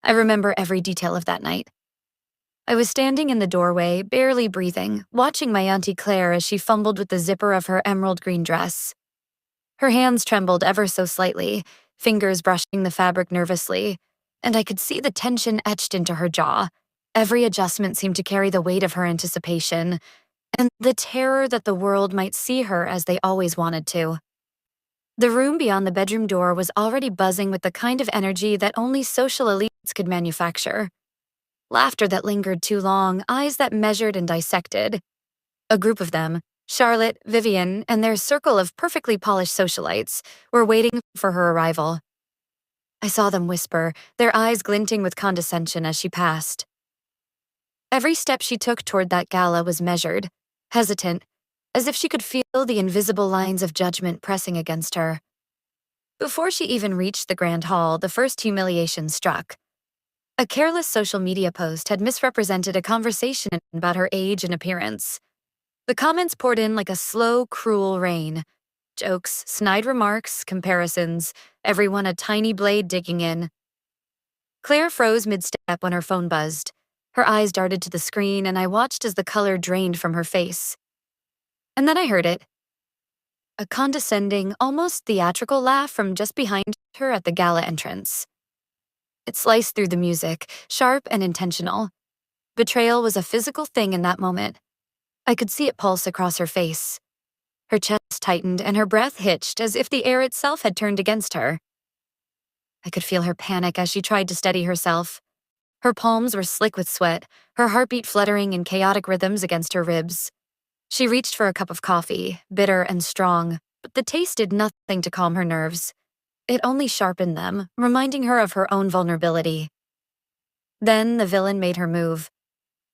I remember every detail of that night. I was standing in the doorway, barely breathing, watching my Auntie Claire as she fumbled with the zipper of her emerald green dress. Her hands trembled ever so slightly, fingers brushing the fabric nervously, and I could see the tension etched into her jaw. Every adjustment seemed to carry the weight of her anticipation, and the terror that the world might see her as they always wanted to. The room beyond the bedroom door was already buzzing with the kind of energy that only social elites could manufacture. Laughter that lingered too long, eyes that measured and dissected. A group of them, Charlotte, Vivian, and their circle of perfectly polished socialites, were waiting for her arrival. I saw them whisper, their eyes glinting with condescension as she passed. Every step she took toward that gala was measured, hesitant, as if she could feel the invisible lines of judgment pressing against her. Before she even reached the grand hall, the first humiliation struck. A careless social media post had misrepresented a conversation about her age and appearance. The comments poured in like a slow, cruel rain. Jokes, snide remarks, comparisons, everyone a tiny blade digging in. Claire froze mid-step when her phone buzzed. Her eyes darted to the screen, and I watched as the color drained from her face. And then I heard it. A condescending, almost theatrical laugh from just behind her at the gala entrance. It sliced through the music, sharp and intentional. Betrayal was a physical thing in that moment. I could see it pulse across her face. Her chest tightened and her breath hitched as if the air itself had turned against her. I could feel her panic as she tried to steady herself. Her palms were slick with sweat, her heartbeat fluttering in chaotic rhythms against her ribs. She reached for a cup of coffee, bitter and strong, but the taste did nothing to calm her nerves. It only sharpened them, reminding her of her own vulnerability. Then the villain made her move.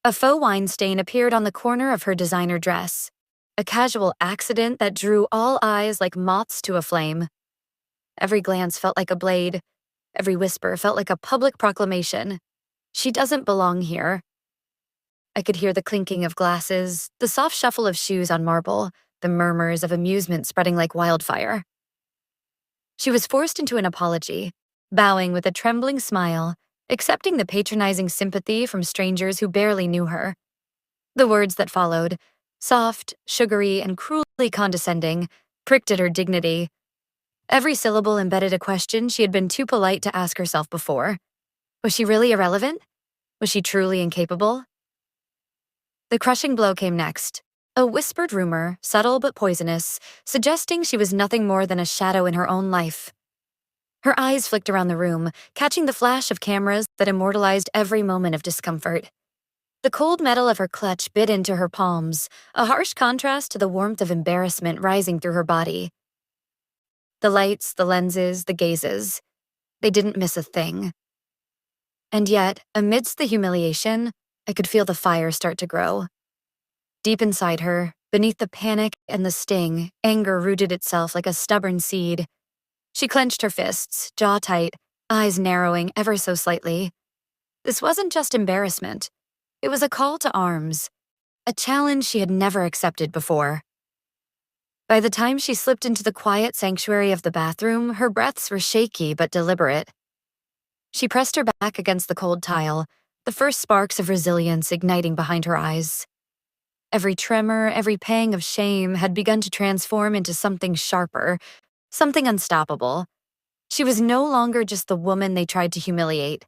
A faux wine stain appeared on the corner of her designer dress, a casual accident that drew all eyes like moths to a flame. Every glance felt like a blade. Every whisper felt like a public proclamation. She doesn't belong here. I could hear the clinking of glasses, the soft shuffle of shoes on marble, the murmurs of amusement spreading like wildfire. She was forced into an apology, bowing with a trembling smile, accepting the patronizing sympathy from strangers who barely knew her. The words that followed, soft, sugary, and cruelly condescending, pricked at her dignity. Every syllable embedded a question she had been too polite to ask herself before. Was she really irrelevant? Was she truly incapable? The crushing blow came next. A whispered rumor, subtle but poisonous, suggesting she was nothing more than a shadow in her own life. Her eyes flicked around the room, catching the flash of cameras that immortalized every moment of discomfort. The cold metal of her clutch bit into her palms, a harsh contrast to the warmth of embarrassment rising through her body. The lights, the lenses, the gazes. They didn't miss a thing. And yet, amidst the humiliation, I could feel the fire start to grow. Deep inside her, beneath the panic and the sting, anger rooted itself like a stubborn seed. She clenched her fists, jaw tight, eyes narrowing ever so slightly. This wasn't just embarrassment. It was a call to arms, a challenge she had never accepted before. By the time she slipped into the quiet sanctuary of the bathroom, her breaths were shaky but deliberate. She pressed her back against the cold tile, the first sparks of resilience igniting behind her eyes. Every tremor, every pang of shame had begun to transform into something sharper, something unstoppable. She was no longer just the woman they tried to humiliate.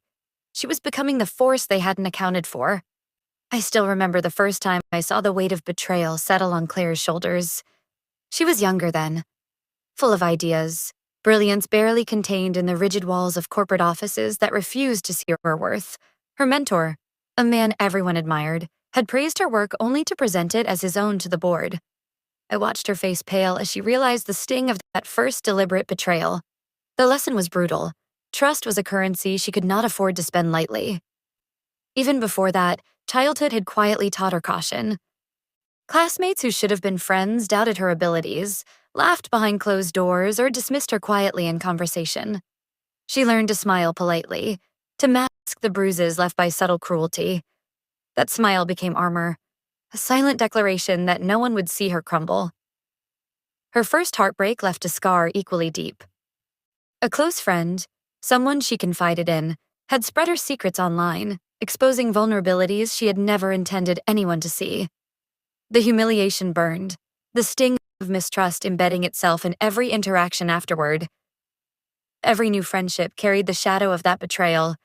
She was becoming the force they hadn't accounted for. I still remember the first time I saw the weight of betrayal settle on Claire's shoulders. She was younger then, full of ideas, brilliance barely contained in the rigid walls of corporate offices that refused to see her worth. Her mentor, a man everyone admired, had praised her work only to present it as his own to the board. I watched her face pale as she realized the sting of that first deliberate betrayal. The lesson was brutal. Trust was a currency she could not afford to spend lightly. Even before that, childhood had quietly taught her caution. Classmates who should have been friends doubted her abilities, laughed behind closed doors, or dismissed her quietly in conversation. She learned to smile politely, to mask the bruises left by subtle cruelty. That smile became armor, a silent declaration that no one would see her crumble. Her first heartbreak left a scar equally deep. A close friend, someone she confided in, had spread her secrets online, exposing vulnerabilities she had never intended anyone to see. The humiliation burned, the sting of mistrust embedding itself in every interaction afterward. Every new friendship carried the shadow of that betrayal,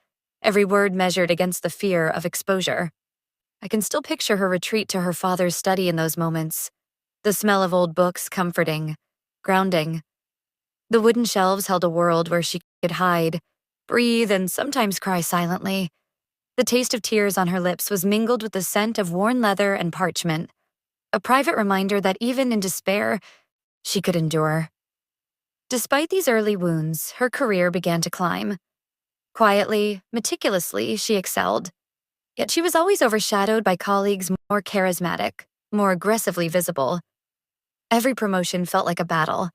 every word measured against the fear of exposure. I can still picture her retreat to her father's study in those moments, the smell of old books comforting, grounding. The wooden shelves held a world where she could hide, breathe, and sometimes cry silently. The taste of tears on her lips was mingled with the scent of worn leather and parchment, a private reminder that even in despair, she could endure. Despite these early wounds, her career began to climb. Quietly, meticulously, she excelled. Yet she was always overshadowed by colleagues more charismatic, more aggressively visible. Every promotion felt like a battle,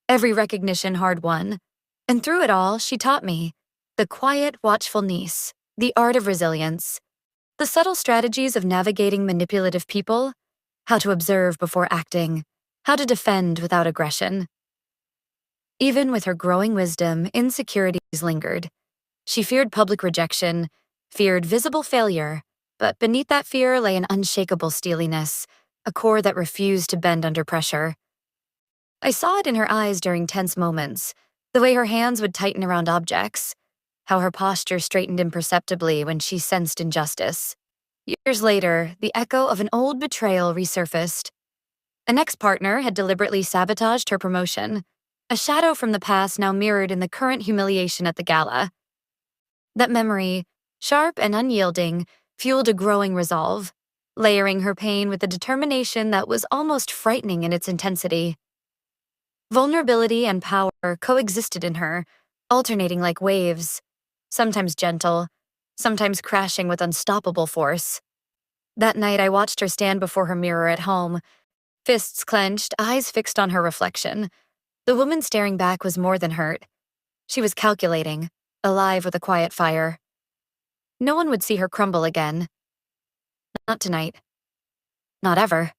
every recognition hard-won. And through it all, she taught me the quiet, watchful niece, the art of resilience, the subtle strategies of navigating manipulative people, how to observe before acting, how to defend without aggression. Even with her growing wisdom, insecurities lingered. She feared public rejection, feared visible failure, but beneath that fear lay an unshakable steeliness, a core that refused to bend under pressure. I saw it in her eyes during tense moments, the way her hands would tighten around objects, how her posture straightened imperceptibly when she sensed injustice. Years later, the echo of an old betrayal resurfaced. An ex-partner had deliberately sabotaged her promotion, a shadow from the past now mirrored in the current humiliation at the gala. That memory, sharp and unyielding, fueled a growing resolve, layering her pain with a determination that was almost frightening in its intensity. Vulnerability and power coexisted in her, alternating like waves, sometimes gentle, sometimes crashing with unstoppable force. That night, I watched her stand before her mirror at home, fists clenched, eyes fixed on her reflection. The woman staring back was more than hurt. She was calculating, alive with a quiet fire. No one would see her crumble again. Not tonight. Not ever.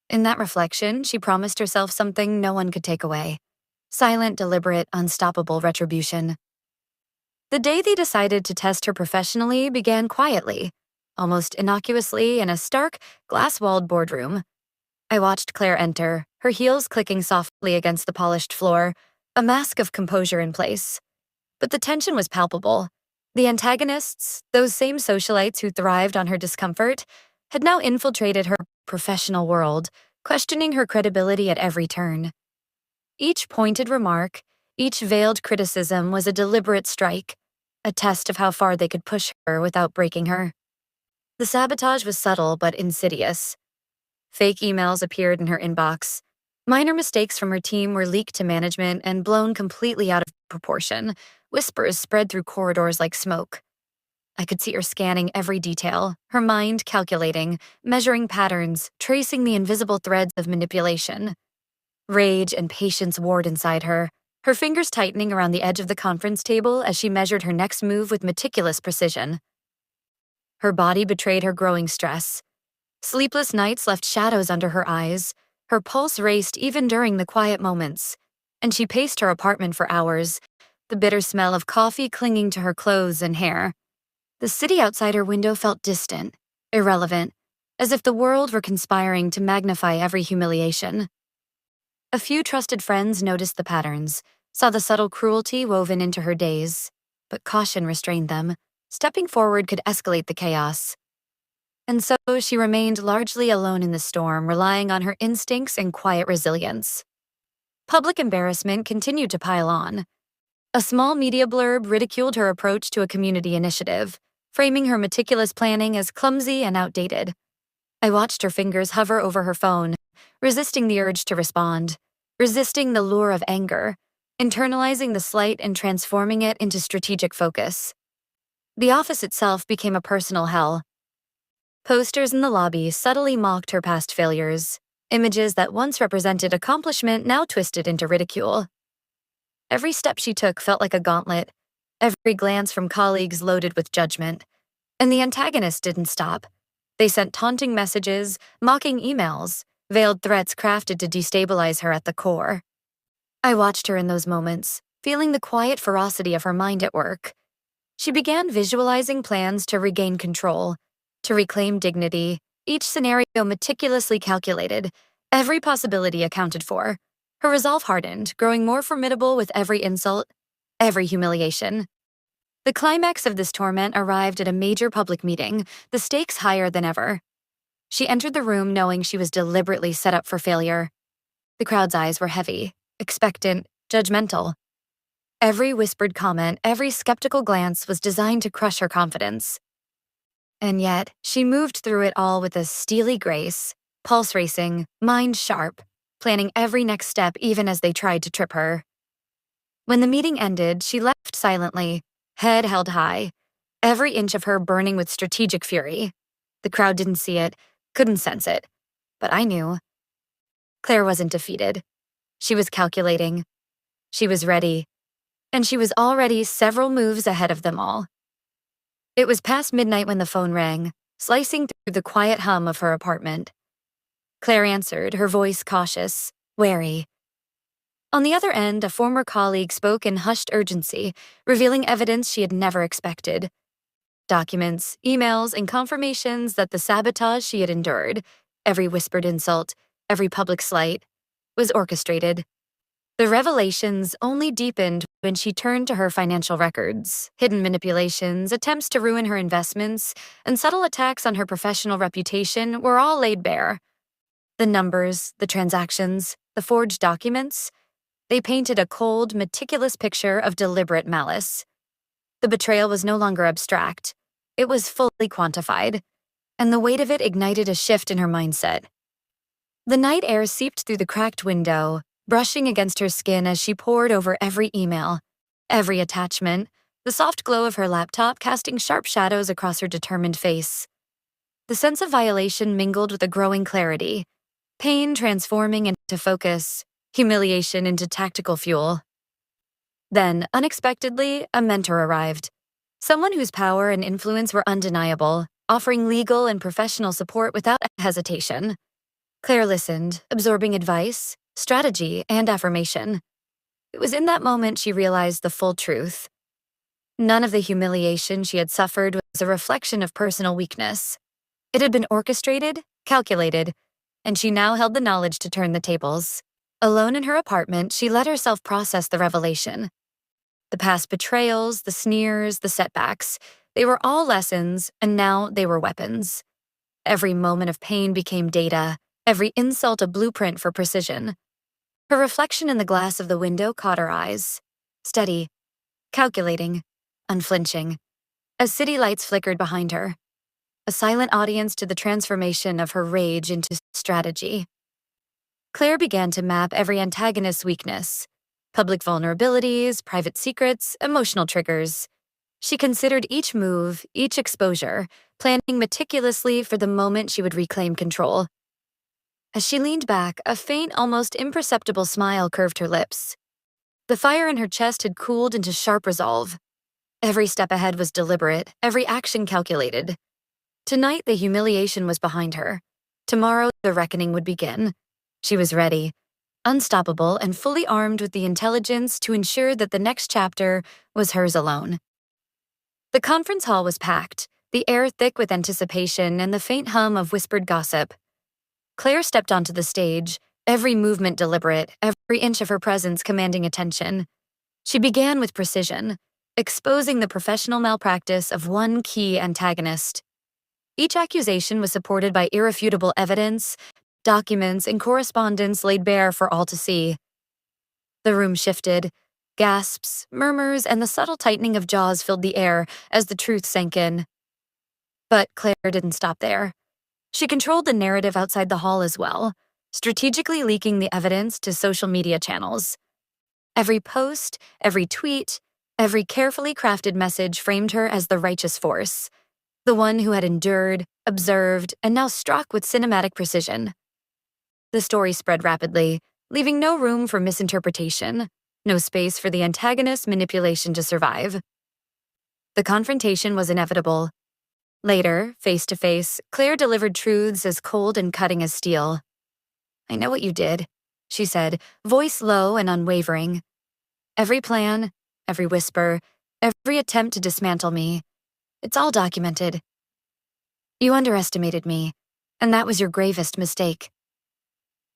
In that reflection, she promised herself something no one could take away. Silent, deliberate, unstoppable retribution. The day they decided to test her professionally began quietly, almost innocuously in a stark, glass-walled boardroom. I watched Claire enter, her heels clicking softly against the polished floor, a mask of composure in place. But the tension was palpable. The antagonists, those same socialites who thrived on her discomfort, had now infiltrated her professional world, questioning her credibility at every turn. Each pointed remark, each veiled criticism was a deliberate strike, a test of how far they could push her without breaking her. The sabotage was subtle but insidious. Fake emails appeared in her inbox. Minor mistakes from her team were leaked to management and blown completely out of proportion. Whispers spread through corridors like smoke. I could see her scanning every detail, her mind calculating, measuring patterns, tracing the invisible threads of manipulation. Rage and patience warred inside her, her fingers tightening around the edge of the conference table as she measured her next move with meticulous precision. Her body betrayed her growing stress. Sleepless nights left shadows under her eyes. Her pulse raced even during the quiet moments, and she paced her apartment for hours, the bitter smell of coffee clinging to her clothes and hair. The city outside her window felt distant, irrelevant, as if the world were conspiring to magnify every humiliation. A few trusted friends noticed the patterns, saw the subtle cruelty woven into her days, but caution restrained them. Stepping forward could escalate the chaos. And so she remained largely alone in the storm, relying on her instincts and quiet resilience. Public embarrassment continued to pile on. A small media blurb ridiculed her approach to a community initiative, framing her meticulous planning as clumsy and outdated. I watched her fingers hover over her phone, resisting the urge to respond, resisting the lure of anger, internalizing the slight and transforming it into strategic focus. The office itself became a personal hell. Posters in the lobby subtly mocked her past failures, images that once represented accomplishment now twisted into ridicule. Every step she took felt like a gauntlet, every glance from colleagues loaded with judgment. And the antagonists didn't stop. They sent taunting messages, mocking emails, veiled threats crafted to destabilize her at the core. I watched her in those moments, feeling the quiet ferocity of her mind at work. She began visualizing plans to regain control, to reclaim dignity, each scenario meticulously calculated, every possibility accounted for. Her resolve hardened, growing more formidable with every insult, every humiliation. The climax of this torment arrived at a major public meeting, the stakes higher than ever. She entered the room knowing she was deliberately set up for failure. The crowd's eyes were heavy, expectant, judgmental. Every whispered comment, every skeptical glance was designed to crush her confidence. And yet, she moved through it all with a steely grace, pulse racing, mind sharp, planning every next step even as they tried to trip her. When the meeting ended, she left silently, head held high, every inch of her burning with strategic fury. The crowd didn't see it, couldn't sense it, but I knew. Claire wasn't defeated. She was calculating. She was ready. And she was already several moves ahead of them all. It was past midnight when the phone rang, slicing through the quiet hum of her apartment. Claire answered, her voice cautious, wary. On the other end, a former colleague spoke in hushed urgency, revealing evidence she had never expected. Documents, emails, and confirmations that the sabotage she had endured, every whispered insult, every public slight, was orchestrated. The revelations only deepened when she turned to her financial records. Hidden manipulations, attempts to ruin her investments, and subtle attacks on her professional reputation were all laid bare. The numbers, the transactions, the forged documents, they painted a cold, meticulous picture of deliberate malice. The betrayal was no longer abstract. It was fully quantified, and the weight of it ignited a shift in her mindset. The night air seeped through the cracked window, brushing against her skin as she pored over every email, every attachment, the soft glow of her laptop casting sharp shadows across her determined face. The sense of violation mingled with a growing clarity, pain transforming into focus, humiliation into tactical fuel. Then, unexpectedly, a mentor arrived. Someone whose power and influence were undeniable, offering legal and professional support without hesitation. Claire listened, absorbing advice, strategy, and affirmation. It was in that moment she realized the full truth. None of the humiliation she had suffered was a reflection of personal weakness. It had been orchestrated, calculated, and she now held the knowledge to turn the tables. Alone in her apartment, she let herself process the revelation. The past betrayals, the sneers, the setbacks, they were all lessons, and now they were weapons. Every moment of pain became data, every insult a blueprint for precision. Her reflection in the glass of the window caught her eyes. Steady, calculating, unflinching, as city lights flickered behind her. A silent audience to the transformation of her rage into strategy. Claire began to map every antagonist's weakness. Public vulnerabilities, private secrets, emotional triggers. She considered each move, each exposure, planning meticulously for the moment she would reclaim control. As she leaned back, a faint, almost imperceptible smile curved her lips. The fire in her chest had cooled into sharp resolve. Every step ahead was deliberate, every action calculated. Tonight, the humiliation was behind her. Tomorrow, the reckoning would begin. She was ready, unstoppable, and fully armed with the intelligence to ensure that the next chapter was hers alone. The conference hall was packed, the air thick with anticipation and the faint hum of whispered gossip. Claire stepped onto the stage, every movement deliberate, every inch of her presence commanding attention. She began with precision, exposing the professional malpractice of one key antagonist. Each accusation was supported by irrefutable evidence, documents, and correspondence laid bare for all to see. The room shifted. Gasps, murmurs, and the subtle tightening of jaws filled the air as the truth sank in. But Claire didn't stop there. She controlled the narrative outside the hall as well, strategically leaking the evidence to social media channels. Every post, every tweet, every carefully crafted message framed her as the righteous force, the one who had endured, observed, and now struck with cinematic precision. The story spread rapidly, leaving no room for misinterpretation, no space for the antagonist's manipulation to survive. The confrontation was inevitable. Later, face to face, Claire delivered truths as cold and cutting as steel. "I know what you did," she said, voice low and unwavering. Every plan, every whisper, Every attempt to dismantle me, it's all documented. You underestimated me, and that was your gravest mistake.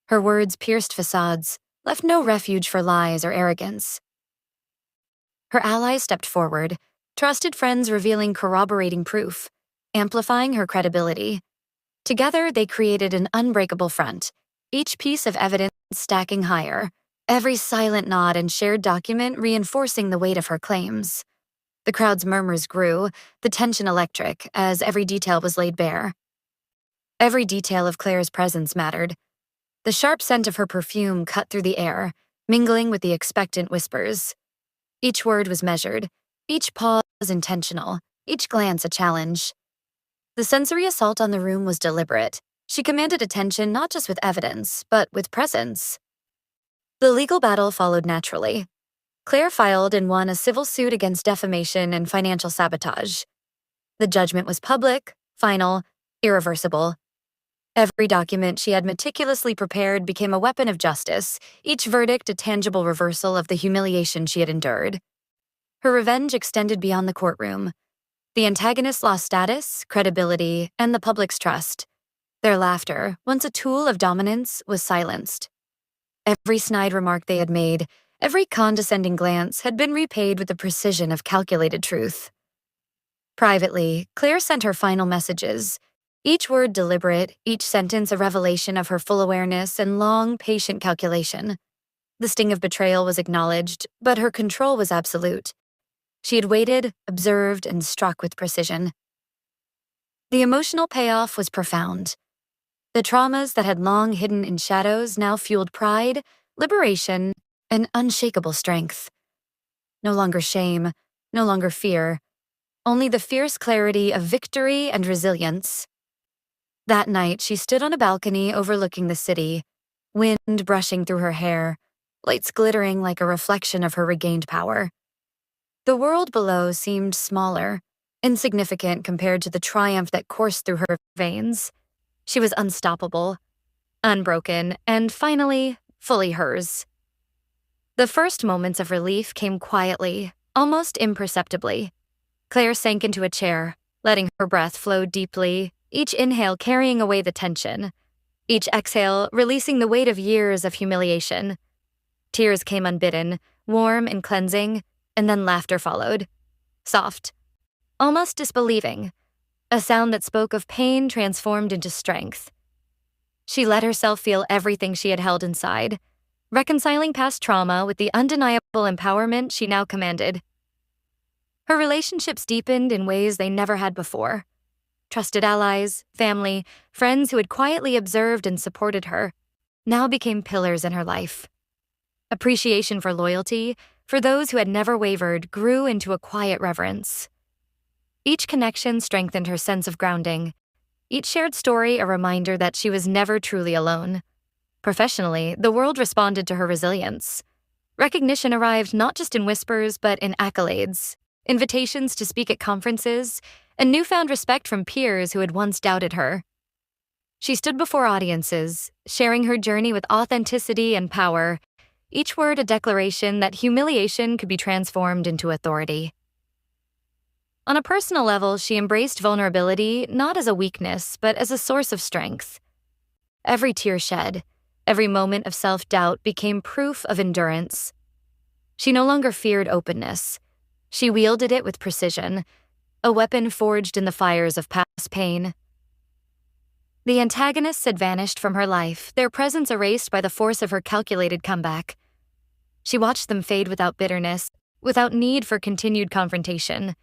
Her words pierced facades, left no refuge for lies or arrogance. Her allies stepped forward, trusted friends revealing corroborating proof, amplifying her credibility. Together, they created an unbreakable front, each piece of evidence stacking higher, every silent nod and shared document reinforcing the weight of her claims. The crowd's murmurs grew, the tension electric, as every detail was laid bare. Every detail of Claire's presence mattered. The sharp scent of her perfume cut through the air, mingling with the expectant whispers. Each word was measured, each pause intentional, each glance a challenge. The sensory assault on the room was deliberate. She commanded attention not just with evidence, but with presence. The legal battle followed naturally. Claire filed and won a civil suit against defamation and financial sabotage. The judgment was public, final, irreversible. Every document she had meticulously prepared became a weapon of justice, each verdict a tangible reversal of the humiliation she had endured. Her revenge extended beyond the courtroom. The antagonists lost status, credibility, and the public's trust. Their laughter, once a tool of dominance, was silenced. Every snide remark they had made, every condescending glance had been repaid with the precision of calculated truth. Privately, Claire sent her final messages, each word deliberate, each sentence a revelation of her full awareness and long, patient calculation. The sting of betrayal was acknowledged, but her control was absolute. She had waited, observed, and struck with precision. The emotional payoff was profound. The traumas that had long hidden in shadows now fueled pride, liberation, and unshakable strength. No longer shame, no longer fear, only the fierce clarity of victory and resilience. That night, she stood on a balcony overlooking the city, wind brushing through her hair, lights glittering like a reflection of her regained power. The world below seemed smaller, insignificant compared to the triumph that coursed through her veins. She was unstoppable, unbroken, and finally, fully hers. The first moments of relief came quietly, almost imperceptibly. Claire sank into a chair, letting her breath flow deeply, each inhale carrying away the tension, each exhale releasing the weight of years of humiliation. Tears came unbidden, warm and cleansing, and then laughter followed. Soft, almost disbelieving, a sound that spoke of pain transformed into strength. She let herself feel everything she had held inside, reconciling past trauma with the undeniable empowerment she now commanded. Her relationships deepened in ways they never had before. Trusted allies, family, friends who had quietly observed and supported her now became pillars in her life. Appreciation for loyalty, for those who had never wavered, grew into a quiet reverence. Each connection strengthened her sense of grounding, each shared story a reminder that she was never truly alone. Professionally, the world responded to her resilience. Recognition arrived not just in whispers, but in accolades, invitations to speak at conferences, and newfound respect from peers who had once doubted her. She stood before audiences, sharing her journey with authenticity and power, each word a declaration that humiliation could be transformed into authority. On a personal level, she embraced vulnerability not as a weakness, but as a source of strength. Every tear shed, every moment of self-doubt became proof of endurance. She no longer feared openness. She wielded it with precision, a weapon forged in the fires of past pain. The antagonists had vanished from her life, their presence erased by the force of her calculated comeback. She watched them fade without bitterness, without need for continued confrontation.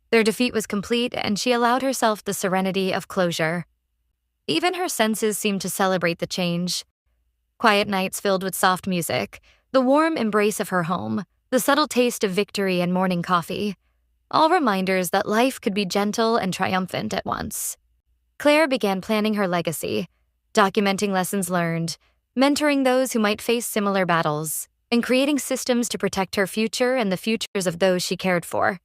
Their defeat was complete, and she allowed herself the serenity of closure. Even her senses seemed to celebrate the change. Quiet nights filled with soft music, the warm embrace of her home, the subtle taste of victory and morning coffee, all reminders that life could be gentle and triumphant at once. Claire began planning her legacy, documenting lessons learned, mentoring those who might face similar battles, and creating systems to protect her future and the futures of those she cared for.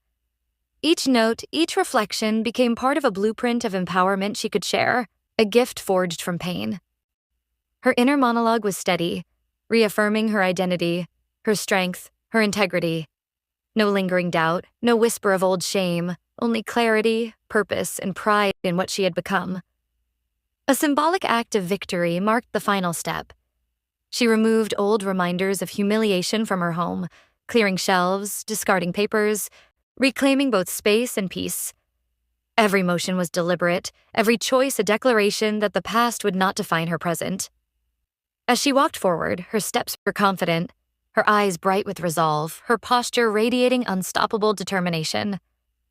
Each note, each reflection became part of a blueprint of empowerment she could share, a gift forged from pain. Her inner monologue was steady, reaffirming her identity, her strength, her integrity. No lingering doubt, no whisper of old shame, only clarity, purpose, and pride in what she had become. A symbolic act of victory marked the final step. She removed old reminders of humiliation from her home, clearing shelves, discarding papers, reclaiming both space and peace. Every motion was deliberate, every choice a declaration that the past would not define her present. As she walked forward, her steps were confident, her eyes bright with resolve, her posture radiating unstoppable determination.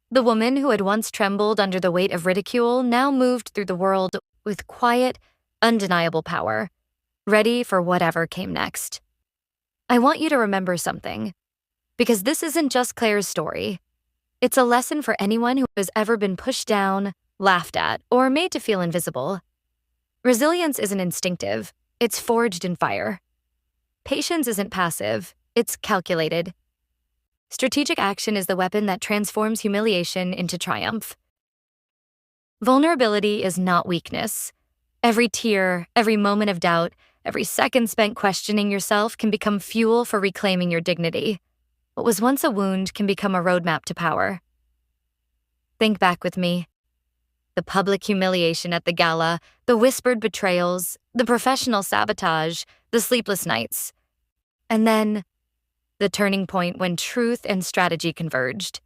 The woman who had once trembled under the weight of ridicule now moved through the world with quiet, undeniable power, ready for whatever came next. I want you to remember something, because this isn't just Claire's story. It's a lesson for anyone who has ever been pushed down, laughed at, or made to feel invisible. Resilience isn't instinctive, it's forged in fire. Patience isn't passive, it's calculated. Strategic action is the weapon that transforms humiliation into triumph. Vulnerability is not weakness. Every tear, every moment of doubt, every second spent questioning yourself can become fuel for reclaiming your dignity. What was once a wound can become a roadmap to power. Think back with me. The public humiliation at the gala, the whispered betrayals, the professional sabotage, the sleepless nights. And then, the turning point when truth and strategy converged.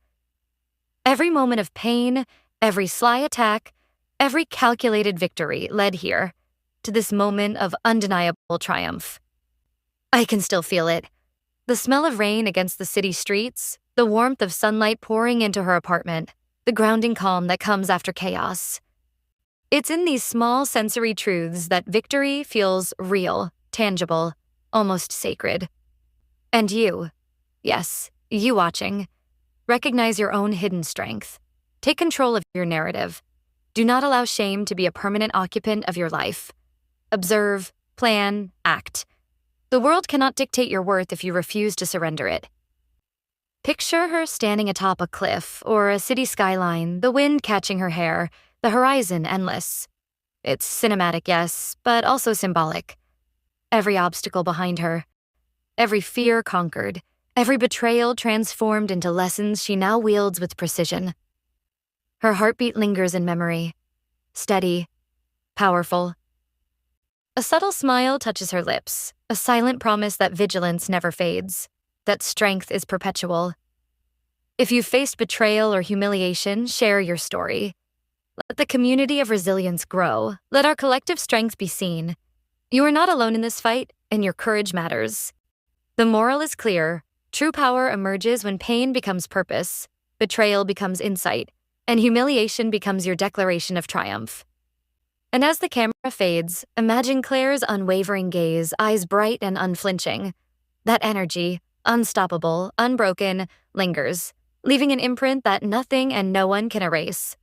Every moment of pain, every sly attack, every calculated victory led here, to this moment of undeniable triumph. I can still feel it. The smell of rain against the city streets, the warmth of sunlight pouring into her apartment, the grounding calm that comes after chaos. It's in these small sensory truths that victory feels real, tangible, almost sacred. And you, yes, you watching, recognize your own hidden strength. Take control of your narrative. Do not allow shame to be a permanent occupant of your life. Observe, plan, act. The world cannot dictate your worth if you refuse to surrender it. Picture her standing atop a cliff or a city skyline, the wind catching her hair, the horizon endless. It's cinematic, yes, but also symbolic. Every obstacle behind her, every fear conquered, every betrayal transformed into lessons she now wields with precision. Her heartbeat lingers in memory, steady, powerful. A subtle smile touches her lips, a silent promise that vigilance never fades, that strength is perpetual. If you've faced betrayal or humiliation, share your story. Let the community of resilience grow. Let our collective strength be seen. You are not alone in this fight, and your courage matters. The moral is clear. True power emerges when pain becomes purpose, betrayal becomes insight, and humiliation becomes your declaration of triumph. And as the camera fades, imagine Claire's unwavering gaze, eyes bright and unflinching. That energy, unstoppable, unbroken, lingers, leaving an imprint that nothing and no one can erase.